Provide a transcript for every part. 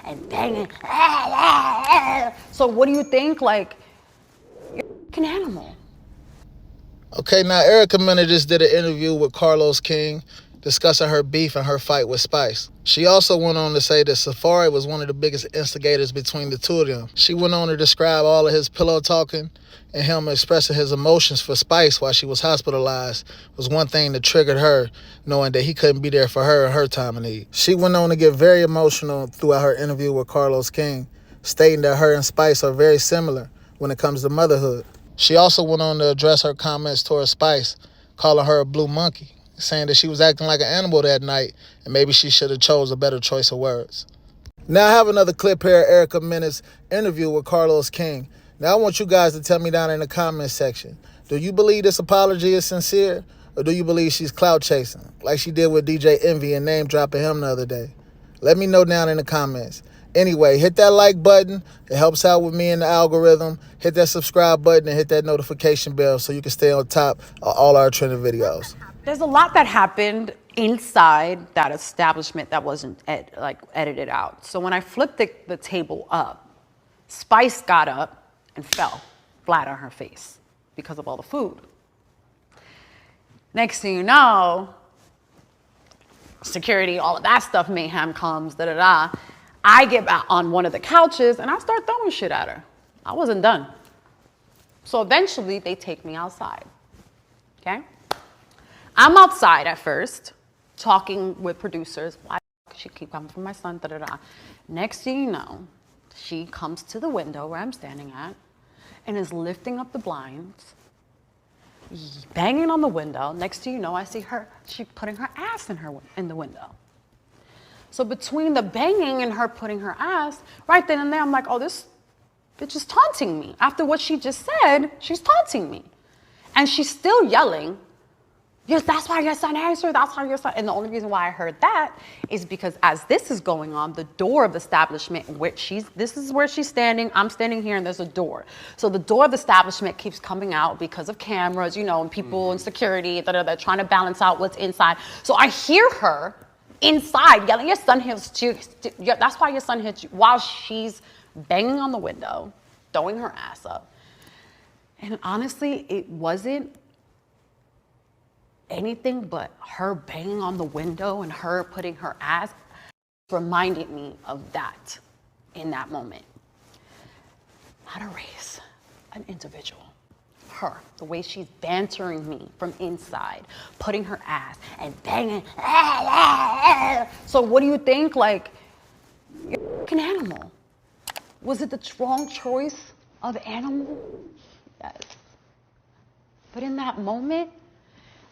and banging. So what do you think? Like, you're an animal. Okay, now Erica Mena just did an interview with Carlos King discussing her beef and her fight with Spice. She also went on to say that Safari was one of the biggest instigators between the two of them. She went on to describe all of his pillow talking and him expressing his emotions for Spice while she was hospitalized was one thing that triggered her, knowing that he couldn't be there for her in her time of need. She went on to get very emotional throughout her interview with Carlos King, stating that her and Spice are very similar when it comes to motherhood. She also went on to address her comments towards Spice, calling her a blue monkey, saying that she was acting like an animal that night and maybe she should have chose a better choice of words. Now I have another clip here of Erica Mena's interview with Carlos King. Now I want you guys to tell me down in the comment section, do you believe this apology is sincere, or do you believe she's clout chasing, like she did with DJ Envy and name dropping him the other day? Let me know down in the comments. Anyway, hit that like button. It helps out with me in the algorithm. Hit that subscribe button and hit that notification bell so you can stay on top of all our trending videos. There's a lot that happened inside that establishment that wasn't edited out. So when I flipped the table up, Spice got up and fell flat on her face because of all the food. Next thing you know, security, all of that stuff, mayhem comes, da-da-da. I get back on one of the couches and I start throwing shit at her. I wasn't done. So eventually they take me outside, okay? I'm outside at first, talking with producers. Why she keep coming for my son, da-da-da. Next thing you know, she comes to the window where I'm standing at and is lifting up the blinds, banging on the window. Next thing you know, I see her, she putting her ass in the window. So between the banging and her putting her ass, right then and there, I'm like, oh, this bitch is taunting me. After what she just said, she's taunting me. And she's still yelling, yes, that's why your son answered, that's why your son. And the only reason why I heard that is because as this is going on, the door of the establishment, this is where she's standing, I'm standing here, and there's a door. So the door of the establishment keeps coming out because of cameras, you know, and people and security that are trying to balance out what's inside. So I hear her inside yelling, your son hit you, that's why your son hit you, while she's banging on the window, throwing her ass up. And honestly, it wasn't anything but her banging on the window and her putting her ass reminded me of that in that moment. Not a race, an individual. Her, the way she's bantering me from inside, putting her ass and banging. So what do you think? Like, you're an animal. Was it the wrong choice of animal? Yes. But in that moment,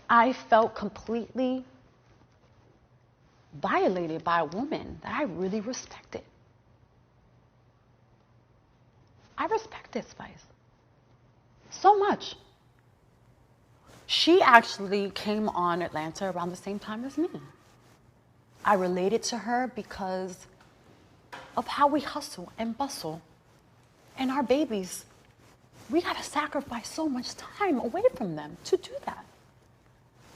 I felt completely violated by a woman that I really respected. I respected Spice so much. She actually came on Atlanta around the same time as me. I related to her because of how we hustle and bustle. And our babies, we gotta sacrifice so much time away from them to do that.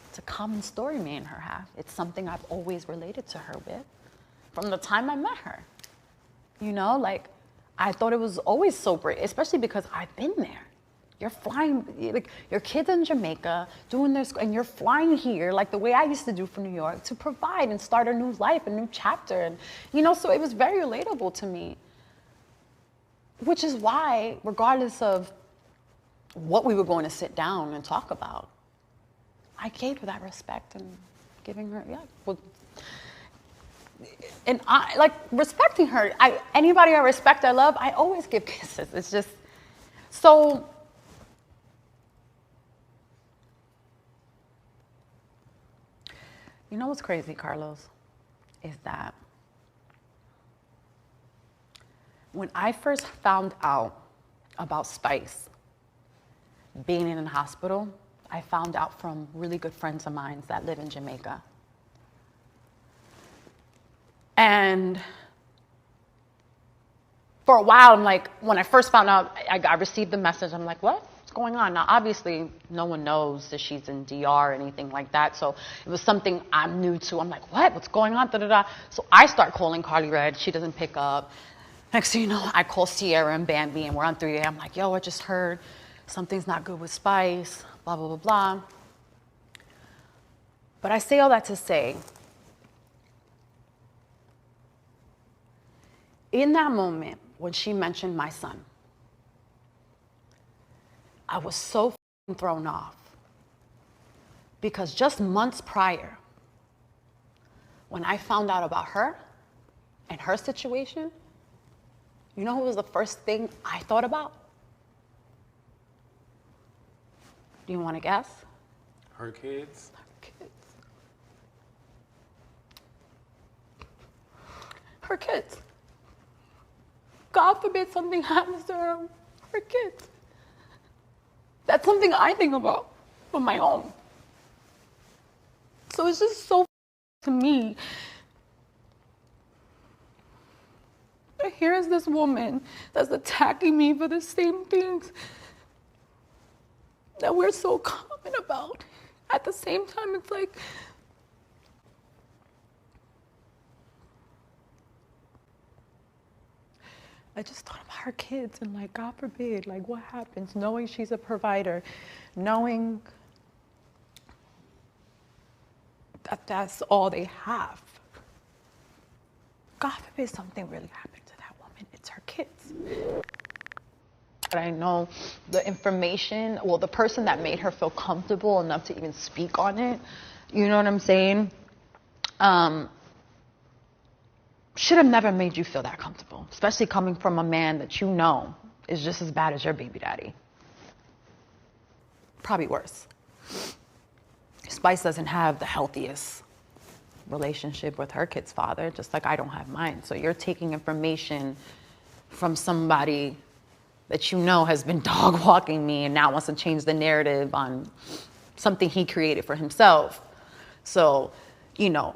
It's a common story me and her have. It's something I've always related to her with from the time I met her. You know, like, I thought it was always so great, especially because I've been there. You're flying, like, your kids in Jamaica doing their school, and you're flying here, like the way I used to do for New York, to provide and start a new life, a new chapter. And, you know, so it was very relatable to me. Which is why, regardless of what we were going to sit down and talk about, I gave her that respect and giving her, and I, like, respecting her. Anybody I respect, I love, I always give kisses. It's just, so, you know what's crazy, Carlos, is that when I first found out about Spice being in a hospital, I found out from really good friends of mine that live in Jamaica. And for a while, I'm like, when I first found out, I received the message, I'm like, what? What's going on? Now, obviously, no one knows that she's in DR or anything like that. So it was something I'm new to. I'm like, what? What's going on? Da, da, da. So I start calling Carly Red. She doesn't pick up. Next thing you know, I call Sierra and Bambi, and we're on 3 a.m. I'm like, yo, I just heard something's not good with Spice, blah, blah, blah, blah. But I say all that to say, in that moment when she mentioned my son, I was so thrown off. Because just months prior, when I found out about her and her situation, you know who was the first thing I thought about? Do you want to guess? Her kids? Her kids. God forbid something happens to her kids. That's something I think about on my own. So it's just so to me. Here's this woman that's attacking me for the same things that we're so common about. At the same time, it's like, I just thought about her kids and like, God forbid, like what happens knowing she's a provider, knowing that that's all they have. God forbid something really happened to that woman. It's her kids. But I know the information, well, the person that made her feel comfortable enough to even speak on it, you know what I'm saying? Should have never made you feel that comfortable, especially coming from a man that you know is just as bad as your baby daddy. Probably worse. Spice doesn't have the healthiest relationship with her kid's father, just like I don't have mine. So you're taking information from somebody that you know has been dog walking me and now wants to change the narrative on something he created for himself. So, you know,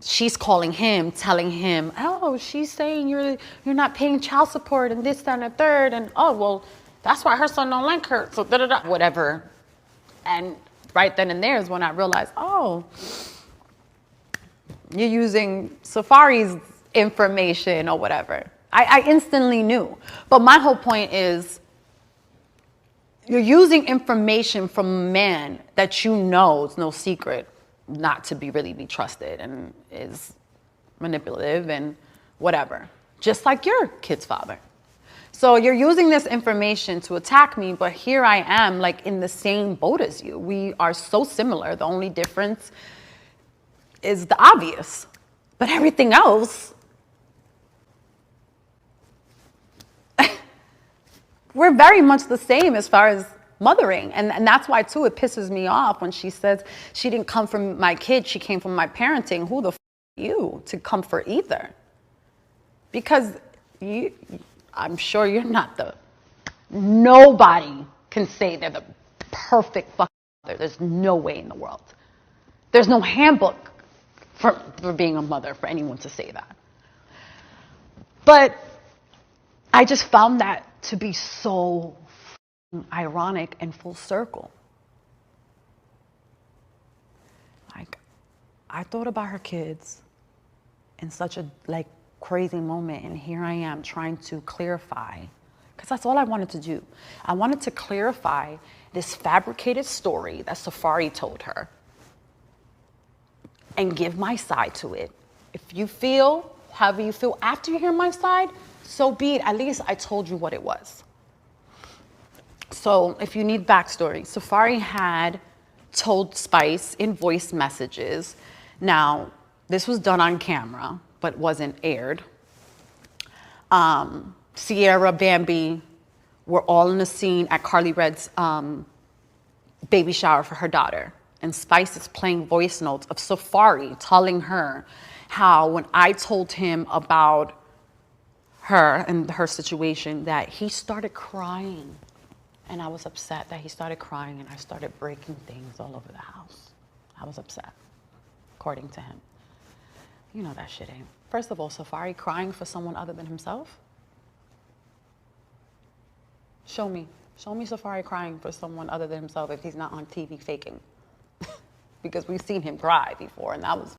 she's calling him, telling him, oh, she's saying you're not paying child support and this, that, and the third. And, oh, well, that's why her son don't like her. So, da-da-da, whatever. And right then and there is when I realized, oh, you're using Safari's information or whatever. I instantly knew. But my whole point is, you're using information from a man that you know is no secret not to really be trusted and is manipulative and whatever. Just like your kid's father. So you're using this information to attack me, but here I am like in the same boat as you. We are so similar. The only difference is the obvious. But everything else, we're very much the same as far as mothering. And that's why, too, it pisses me off when she says she didn't come from my kid, she came from my parenting. Who the f are you to comfort either? Because I'm sure you're not nobody can say they're the perfect fucking mother. There's no way in the world. There's no handbook for being a mother for anyone to say that. But I just found that to be so ironic and full circle. Like, I thought about her kids in such a like crazy moment, and here I am trying to clarify, because that's all I wanted to do. I wanted to clarify this fabricated story that Safari told her and give my side to it. If you feel however you feel after you hear my side, so be it. At least I told you what it was. So if you need backstory, Safari had told Spice in voice messages. Now, this was done on camera, but wasn't aired. Sierra, Bambi were all in the scene at Carly Red's baby shower for her daughter. And Spice is playing voice notes of Safari telling her how when I told him about her and her situation that he started crying. And I was upset that he started crying and I started breaking things all over the house. I was upset, according to him. You know that shit ain't. First of all, Safari crying for someone other than himself? Show me. Show me Safari crying for someone other than himself if he's not on TV faking. Because we've seen him cry before, and that was.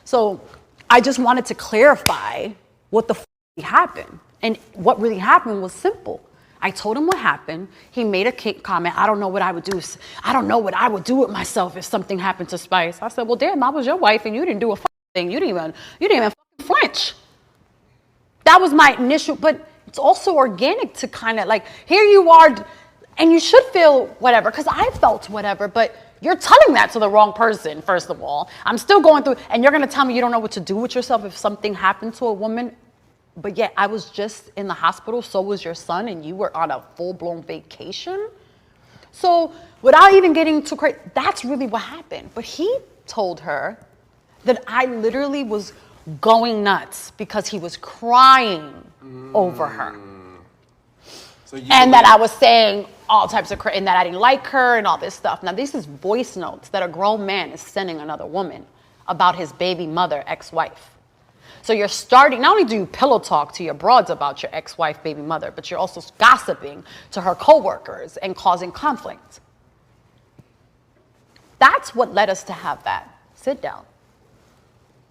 So I just wanted to clarify what the happened. And what really happened was simple. I told him what happened. He made a comment. I don't know what I would do. I don't know what I would do with myself if something happened to Spice. I said, well, damn, I was your wife and you didn't do a thing. You didn't even flinch. That was my initial, but it's also organic to kind of like, here you are, and you should feel whatever, because I felt whatever, but you're telling that to the wrong person, first of all. I'm still going through, and you're going to tell me you don't know what to do with yourself if something happened to a woman. But yet I was just in the hospital, so was your son, and you were on a full-blown vacation. So without even getting too crazy, that's really what happened. But he told her that I literally was going nuts because he was crying over her. So and that I was saying all types of and that I didn't like her and all this stuff. Now, this is voice notes that a grown man is sending another woman about his baby mother, ex-wife. So you're starting, not only do you pillow talk to your broads about your ex-wife, baby mother, but you're also gossiping to her coworkers and causing conflict. That's what led us to have that sit down.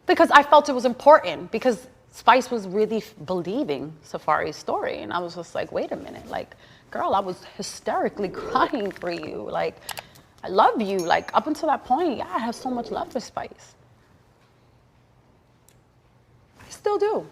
Because I felt it was important, because Spice was really believing Safari's story. And I was just like, wait a minute, like, girl, I was hysterically crying for you. Like, I love you. Like, up until that point, yeah, I have so much love for Spice. I still do.